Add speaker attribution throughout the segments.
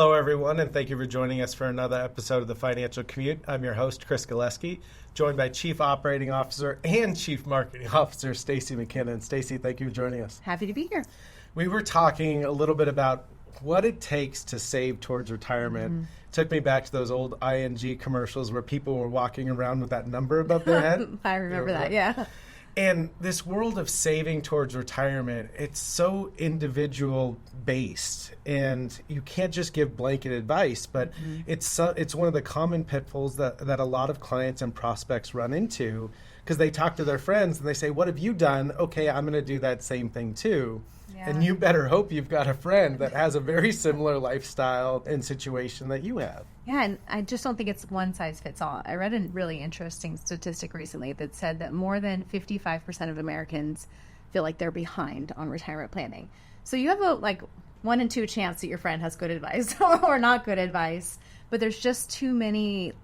Speaker 1: Hello, everyone, and thank you for joining us for another episode of the Financial Commute. I'm your host, Chris Galeski, joined by Chief Operating Officer and Chief Marketing Officer, Stacey McKinnon. Stacey, thank you for joining us.
Speaker 2: Happy to be here.
Speaker 1: We were talking a little bit about what it takes to save towards retirement. Mm-hmm. Took me back to those old ING commercials where people were walking around with that number above their head.
Speaker 2: I remember that, yeah.
Speaker 1: And this world of saving towards retirement, it's so individual based, and you can't just give blanket advice, but it's one of the common pitfalls that a lot of clients and prospects run into, because they talk to their friends and they say, what have you done? Okay, I'm going to do that same thing too. Yeah. And you better hope you've got a friend that has a very similar lifestyle and situation that you have.
Speaker 2: Yeah, and I just don't think it's one size fits all. I read a really interesting statistic recently that said that more than 55% of Americans feel like they're behind on retirement planning. So you have a 1 in 2 chance that your friend has good advice or not good advice, but there's just too many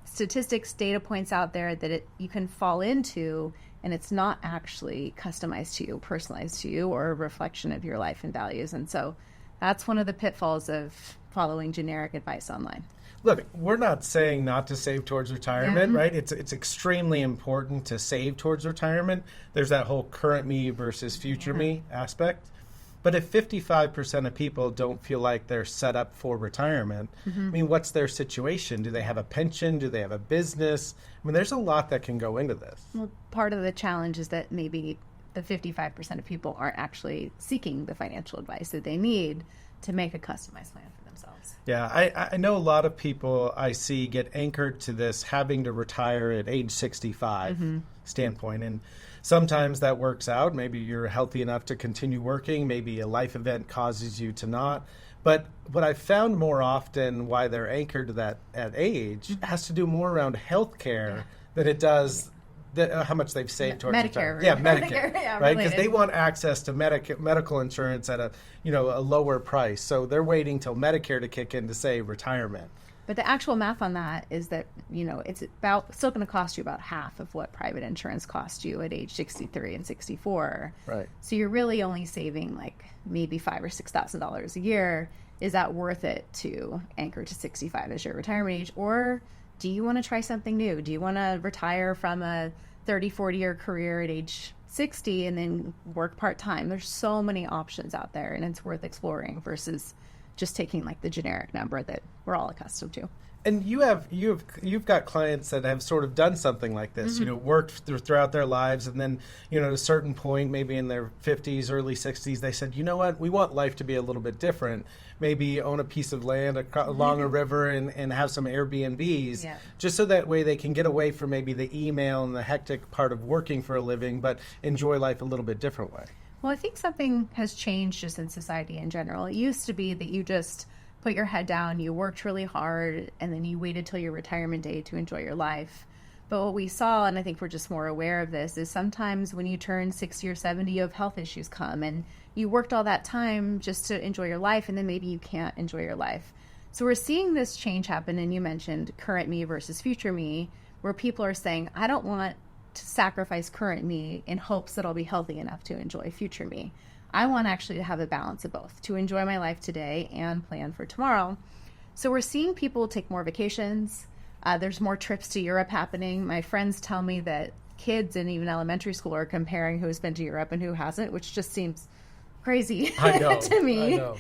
Speaker 2: statistics, data points out there that you can fall into, and it's not actually customized to you, personalized to you, or a reflection of your life and values. And so that's one of the pitfalls of following generic advice online.
Speaker 1: Look, we're not saying not to save towards retirement, right? It's extremely important to save towards retirement. There's that whole current me versus future me aspect. But if 55% of people don't feel like they're set up for retirement, I mean, what's their situation? Do they have a pension? Do they have a business? I mean, there's a lot that can go into this.
Speaker 2: Well, part of the challenge is that maybe the 55% of people aren't actually seeking the financial advice that they need to make a customized plan for themselves.
Speaker 1: Yeah, I know a lot of people I see get anchored to this having to retire at age 65 standpoint. And sometimes that works out. Maybe you're healthy enough to continue working. Maybe a life event causes you to not. But what I've found more often why they're anchored to that at age has to do more around health care than it does how much they've saved towards
Speaker 2: Medicare.
Speaker 1: retirement. Yeah, Medicare,
Speaker 2: yeah,
Speaker 1: right? Because they want access to medical insurance at a lower price. So they're waiting till Medicare to kick in to say retirement.
Speaker 2: But the actual math on that is that, it's still going to cost you about half of what private insurance costs you at age 63 and 64.
Speaker 1: Right.
Speaker 2: So you're really only saving maybe $5,000 or $6,000 a year. Is that worth it to anchor to 65 as your retirement age? Or do you want to try something new? Do you want to retire from a 30, 40-year career at age 60 and then work part-time? There's so many options out there, and it's worth exploring versus just taking the generic number that we're all accustomed to.
Speaker 1: And you've got clients that have sort of done something like this, worked throughout their lives, and then, at a certain point, maybe in their 50s, early 60s, they said, you know what, we want life to be a little bit different. Maybe own a piece of land along a river and have some Airbnbs, just so that way they can get away from maybe the email and the hectic part of working for a living, but enjoy life a little bit different way.
Speaker 2: Well, I think something has changed just in society in general. It used to be that you just put your head down, you worked really hard, and then you waited till your retirement day to enjoy your life. But what we saw, and I think we're just more aware of this, is sometimes when you turn 60 or 70, you have health issues come, and you worked all that time just to enjoy your life, and then maybe you can't enjoy your life. So we're seeing this change happen, and you mentioned current me versus future me, where people are saying, I don't want to sacrifice current me in hopes that I'll be healthy enough to enjoy future me. I want actually to have a balance of both, to enjoy my life today and plan for tomorrow. So we're seeing people take more vacations. There's more trips to Europe happening. My friends tell me that kids in even elementary school are comparing who's been to Europe and who hasn't, which just seems crazy to me. I know.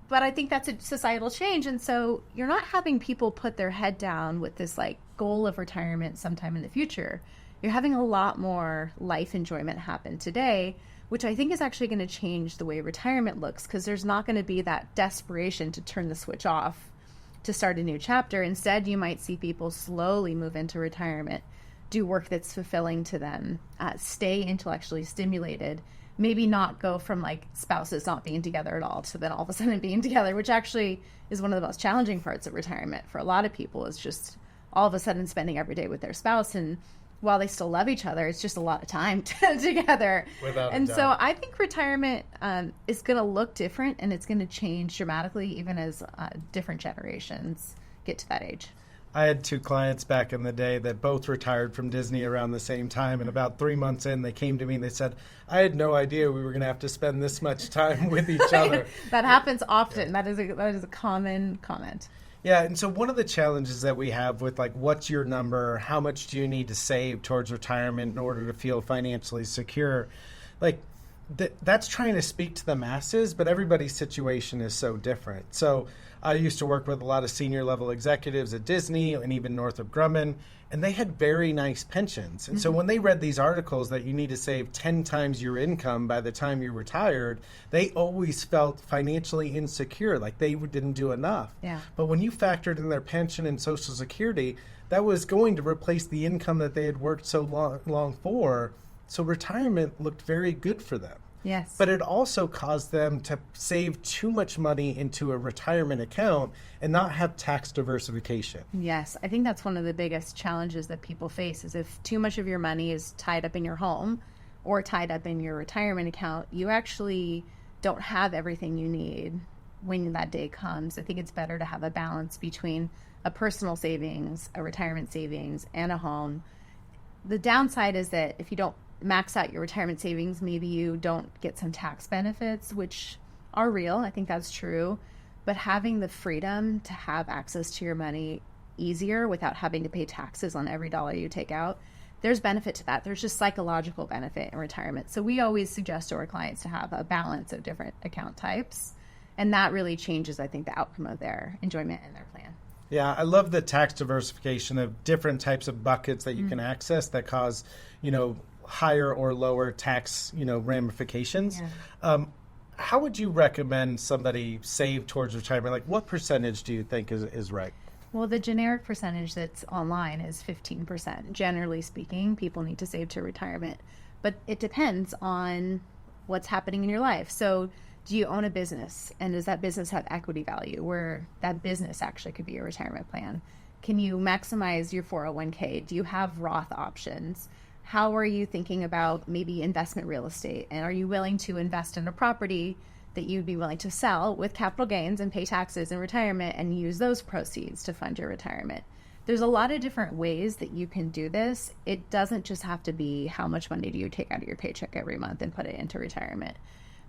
Speaker 2: But I think that's a societal change. And so you're not having people put their head down with this goal of retirement sometime in the future. You're having a lot more life enjoyment happen today, which I think is actually going to change the way retirement looks, because there's not going to be that desperation to turn the switch off to start a new chapter. Instead, you might see people slowly move into retirement, do work that's fulfilling to them, stay intellectually stimulated, maybe not go from spouses not being together at all to then all of a sudden being together, which actually is one of the most challenging parts of retirement for a lot of people, is just all of a sudden spending every day with their spouse. And while they still love each other, it's just a lot of time together.
Speaker 1: Without
Speaker 2: and
Speaker 1: a doubt.
Speaker 2: So I think retirement is going to look different, and it's going to change dramatically even as different generations get to that age.
Speaker 1: I had 2 clients back in the day that both retired from Disney around the same time, and about 3 months in, they came to me and they said, I had no idea we were going to have to spend this much time with each other.
Speaker 2: That happens often. Yeah. That is a common comment.
Speaker 1: Yeah, and so one of the challenges that we have with, like, what's your number, how much do you need to save towards retirement in order to feel financially secure, like, that's trying to speak to the masses, but everybody's situation is so different. So I used to work with a lot of senior level executives at Disney and even Northrop Grumman, and they had very nice pensions. And so when they read these articles that you need to save 10 times your income by the time you're retired, they always felt financially insecure, like they didn't do enough.
Speaker 2: Yeah.
Speaker 1: But when you factored in their pension and Social Security, that was going to replace the income that they had worked so long for. So retirement looked very good for them.
Speaker 2: Yes.
Speaker 1: But it also caused them to save too much money into a retirement account and not have tax diversification.
Speaker 2: Yes. I think that's one of the biggest challenges that people face is if too much of your money is tied up in your home or tied up in your retirement account, you actually don't have everything you need when that day comes. I think it's better to have a balance between a personal savings, a retirement savings, and a home. The downside is that if you don't max out your retirement savings, maybe you don't get some tax benefits, which are real. I think that's true. But having the freedom to have access to your money easier without having to pay taxes on every dollar you take out, there's benefit to that. There's just psychological benefit in retirement. So we always suggest to our clients to have a balance of different account types. And that really changes, I think, the outcome of their enjoyment and their plan.
Speaker 1: Yeah, I love the tax diversification of different types of buckets that you can access that cause, higher or lower tax, ramifications. Yeah. How would you recommend somebody save towards retirement? Like, what percentage do you think is right?
Speaker 2: Well, the generic percentage that's online is 15%. Generally speaking, people need to save to retirement. But it depends on what's happening in your life. So do you own a business? And does that business have equity value where that business actually could be a retirement plan? Can you maximize your 401k? Do you have Roth options? How are you thinking about maybe investment real estate? And are you willing to invest in a property that you'd be willing to sell with capital gains and pay taxes in retirement and use those proceeds to fund your retirement? There's a lot of different ways that you can do this. It doesn't just have to be how much money do you take out of your paycheck every month and put it into retirement.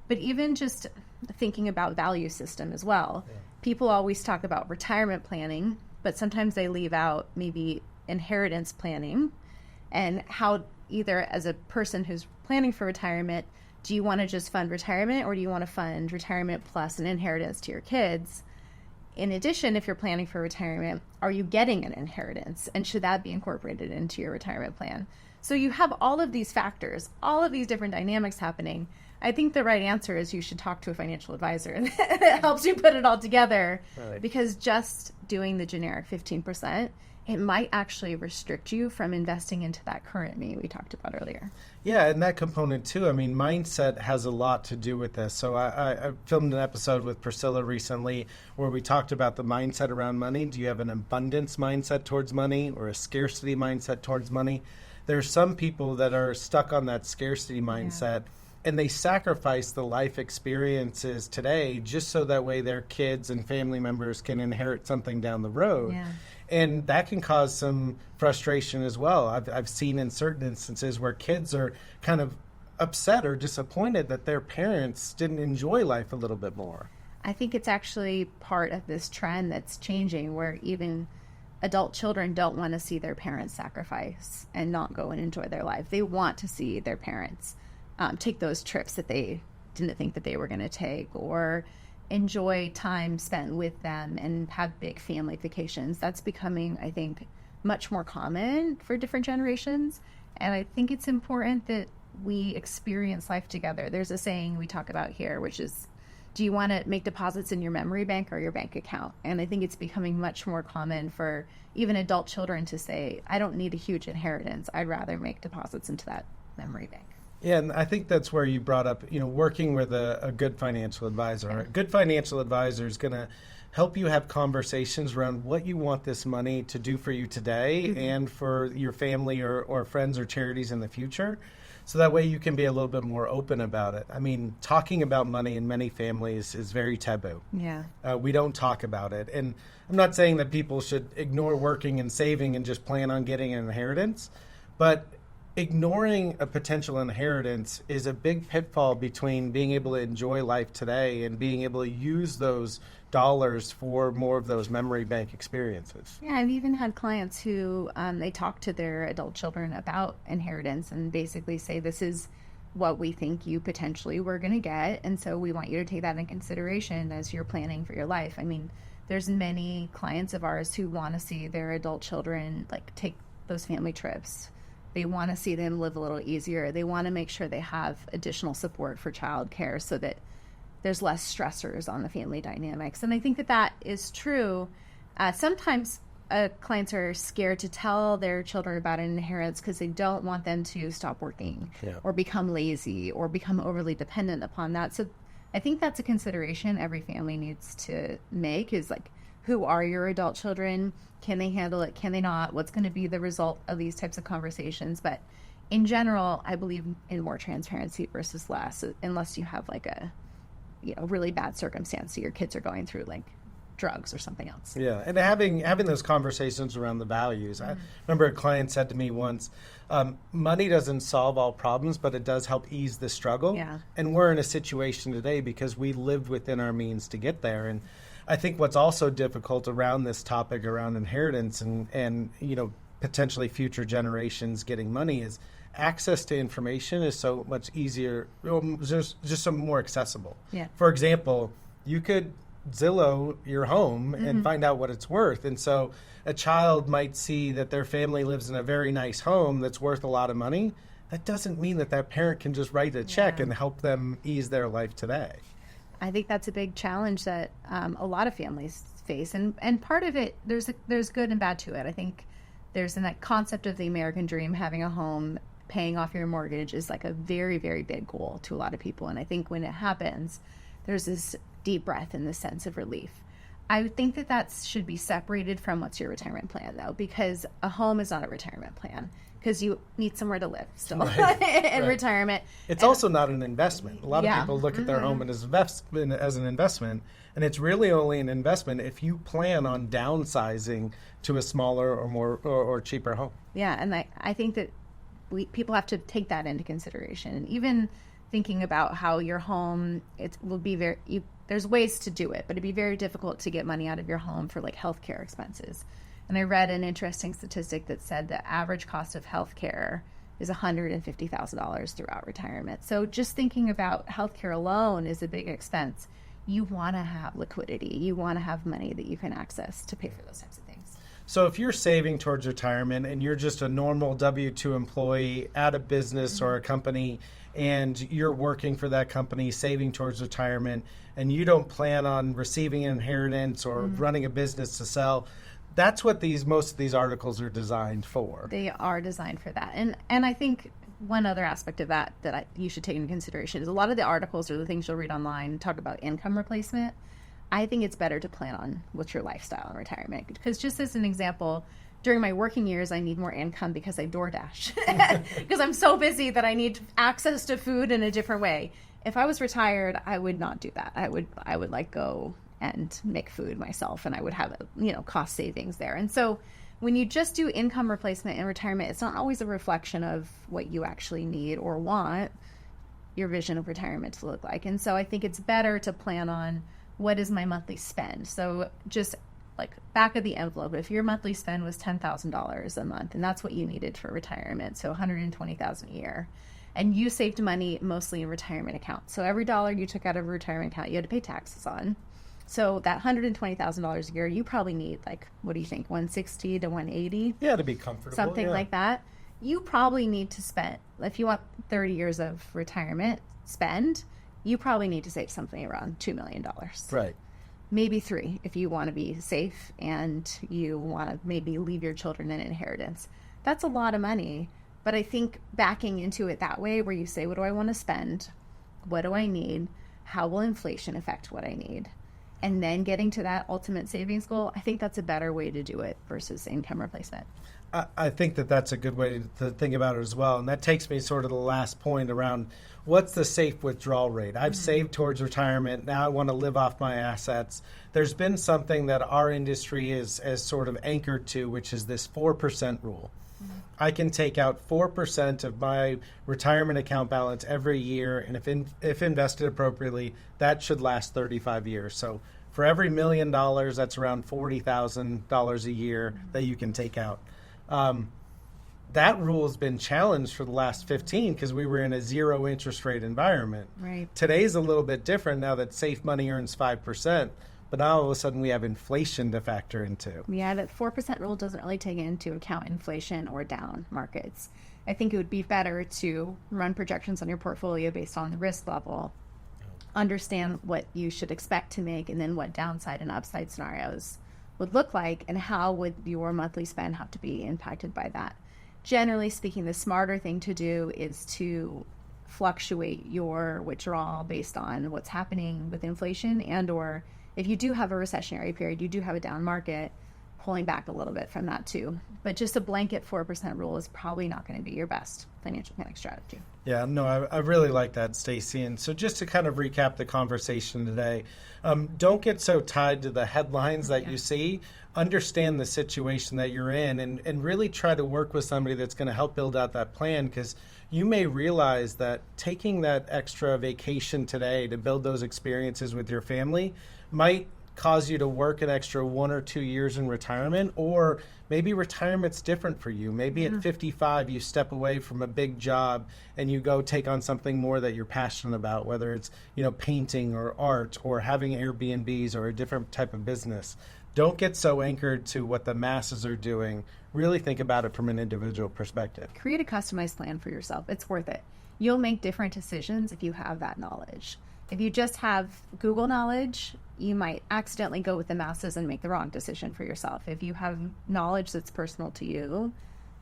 Speaker 2: But even just thinking about value system as well. Yeah. People always talk about retirement planning, but sometimes they leave out maybe inheritance planning. And how either as a person who's planning for retirement, do you want to just fund retirement or do you want to fund retirement plus an inheritance to your kids? In addition, if you're planning for retirement, are you getting an inheritance? And should that be incorporated into your retirement plan? So you have all of these factors, all of these different dynamics happening. I think the right answer is you should talk to a financial advisor that helps you put it all together. Right. Because just doing the generic 15%, it might actually restrict you from investing into that current me we talked about earlier.
Speaker 1: Yeah, and that component too. I mean, mindset has a lot to do with this. So I filmed an episode with Priscilla recently where we talked about the mindset around money. Do you have an abundance mindset towards money or a scarcity mindset towards money? There's some people that are stuck on that scarcity mindset. Yeah. And they sacrifice the life experiences today just so that way their kids and family members can inherit something down the road. Yeah. And that can cause some frustration as well. I've seen in certain instances where kids are kind of upset or disappointed that their parents didn't enjoy life a little bit more.
Speaker 2: I think it's actually part of this trend that's changing where even adult children don't want to see their parents sacrifice and not go and enjoy their life. They want to see their parents take those trips that they didn't think that they were going to take, or enjoy time spent with them and have big family vacations. That's becoming, I think, much more common for different generations. And I think it's important that we experience life together. There's a saying we talk about here, which is, do you want to make deposits in your memory bank or your bank account? And I think it's becoming much more common for even adult children to say, I don't need a huge inheritance. I'd rather make deposits into that memory bank.
Speaker 1: Yeah, and I think that's where you brought up, working with a good financial advisor. A good financial advisor is going to help you have conversations around what you want this money to do for you today and for your family or friends or charities in the future. So that way you can be a little bit more open about it. I mean, talking about money in many families is very taboo.
Speaker 2: Yeah.
Speaker 1: We don't talk about it. And I'm not saying that people should ignore working and saving and just plan on getting an inheritance, but ignoring a potential inheritance is a big pitfall between being able to enjoy life today and being able to use those dollars for more of those memory bank experiences.
Speaker 2: Yeah, I've even had clients who they talk to their adult children about inheritance and basically say, this is what we think you potentially were going to get, and so we want you to take that in consideration as you're planning for your life. I mean, there's many clients of ours who want to see their adult children like take those family trips. They want to see them live a little easier. They want to make sure they have additional support for childcare so that there's less stressors on the family dynamics. And I think that that is true. Sometimes clients are scared to tell their children about an inheritance because they don't want them to stop working or become lazy or become overly dependent upon that. So I think that's a consideration every family needs to make, is like, who are your adult children? Can they handle it? Can they not? What's going to be the result of these types of conversations? But in general, I believe in more transparency versus less, unless you have like a really bad circumstance. So your kids are going through like drugs or something else.
Speaker 1: Yeah, and having those conversations around the values. I remember a client said to me once, money doesn't solve all problems, but it does help ease the struggle.
Speaker 2: Yeah.
Speaker 1: And we're in a situation today because we lived within our means to get there. And I think what's also difficult around this topic around inheritance and potentially future generations getting money is access to information is so much easier, just so more accessible.
Speaker 2: Yeah.
Speaker 1: For example, you could Zillow your home and find out what it's worth. And so a child might see that their family lives in a very nice home that's worth a lot of money. That doesn't mean that parent can just write a check and help them ease their life today.
Speaker 2: I think that's a big challenge that a lot of families face. And part of it, there's good and bad to it. I think there's that concept of the American dream, having a home, paying off your mortgage is like a very, very big goal to a lot of people. And I think when it happens, there's this deep breath and this sense of relief. I would think that should be separated from what's your retirement plan, though, because a home is not a retirement plan, because you need somewhere to live still in retirement.
Speaker 1: It's also not an investment. A lot of people look at their home as an investment, and it's really only an investment if you plan on downsizing to a smaller or more or cheaper home.
Speaker 2: Yeah, and I think that people have to take that into consideration. And even thinking about how your home, it will be there's ways to do it, but it'd be very difficult to get money out of your home for like healthcare expenses. And I read an interesting statistic that said the average cost of healthcare is $150,000 throughout retirement. So just thinking about healthcare alone is a big expense. You want to have liquidity. You want to have money that you can access to pay for those types of things.
Speaker 1: So if you're saving towards retirement and you're just a normal W-2 employee at a business or a company, and you're working for that company, saving towards retirement, and you don't plan on receiving an inheritance or running a business to sell, that's what most of these articles are designed for.
Speaker 2: They are designed for that. And I think one other aspect of that you should take into consideration is a lot of the articles or the things you'll read online talk about income replacement. I think it's better to plan on what's your lifestyle in retirement. Because just as an example, during my working years, I need more income because I DoorDash. Because I'm so busy that I need access to food in a different way. If I was retired, I would not do that. I would like go and make food myself, and I would have cost savings there. And so when you just do income replacement in retirement, it's not always a reflection of what you actually need or want your vision of retirement to look like. And so I think it's better to plan on what is my monthly spend. So just like back of the envelope, if your monthly spend was $10,000 a month, and that's what you needed for retirement, so $120,000 a year, and you saved money mostly in retirement accounts. So every dollar you took out of a retirement account, you had to pay taxes on. So that $120,000 a year, you probably need like, what do you think, 160 to 180?
Speaker 1: Yeah, to be comfortable.
Speaker 2: Something like that. You probably need to spend, if you want 30 years of retirement spend, you probably need to save something around $2 million.
Speaker 1: Right.
Speaker 2: Maybe 3 if you want to be safe and you want to maybe leave your children an inheritance. That's a lot of money. But I think backing into it that way, where you say, what do I want to spend? What do I need? How will inflation affect what I need? and then getting to that ultimate savings goal, I think that's a better way to do it versus income replacement.
Speaker 1: I think that that's a good way to think about it as well. And that takes me sort of to the last point around what's the safe withdrawal rate? I've saved towards retirement. Now I want to live off my assets. There's been something that our industry is sort of anchored to, which is this 4% rule. I can take out 4% of my retirement account balance every year, and if invested appropriately, that should last 35 years. So for every $1 million, that's around $40,000 a year that you can take out. That rule has been challenged for the last 15 because we were in a zero interest rate environment.
Speaker 2: Right.
Speaker 1: Today's a little bit different now that safe money earns 5%, but now all of a sudden we have inflation to factor into.
Speaker 2: Yeah, that 4% rule doesn't really take into account inflation or down markets. I think it would be better to run projections on your portfolio based on the risk level, understand what you should expect to make, and then what downside and upside scenarios would look like, and how would your monthly spend have to be impacted by that. Generally speaking, the smarter thing to do is to fluctuate your withdrawal based on what's happening with inflation, and or if you do have a recessionary period, you do have a down market, pulling back a little bit from that too. But just a blanket 4% rule is probably not going to be your best financial planning strategy.
Speaker 1: Yeah, no, I really like that, Stacey. And so just to kind of recap the conversation today, don't get so tied to the headlines that you see. Understand the situation that you're in, and really try to work with somebody that's going to help build out that plan, because you may realize that taking that extra vacation today to build those experiences with your family might cause you to work an extra 1 or 2 years in retirement, or maybe retirement's different for you. Maybe at 55 you step away from a big job and you go take on something more that you're passionate about, whether it's painting or art or having Airbnbs or a different type of business. Don't get so anchored to what the masses are doing. Really think about it from an individual perspective.
Speaker 2: Create a customized plan for yourself. It's worth it. You'll make different decisions if you have that knowledge. If you just have Google knowledge, you might accidentally go with the masses and make the wrong decision for yourself. If you have knowledge that's personal to you,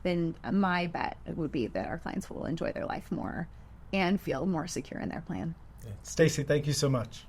Speaker 2: then my bet would be that our clients will enjoy their life more and feel more secure in their plan.
Speaker 1: Stacey, thank you so much.